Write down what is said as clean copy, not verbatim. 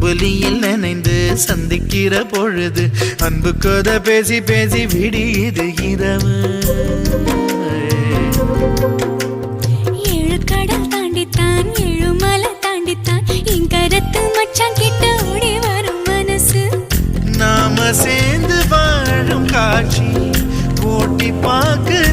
அம்புலியில் நனைந்து சந்திக்கிற பொழுது அன்பு கதை பேசி பேசி விடியுது இரவு. ஏழு கடல் தாண்டித்தான் ஏழு மலை தாண்டித்தான் என் கருத்து மச்சான் கிட்ட ஓடி வரும் மனசு. நாம சேர்ந்து வாழும் காட்சி போட்டி பார்க்க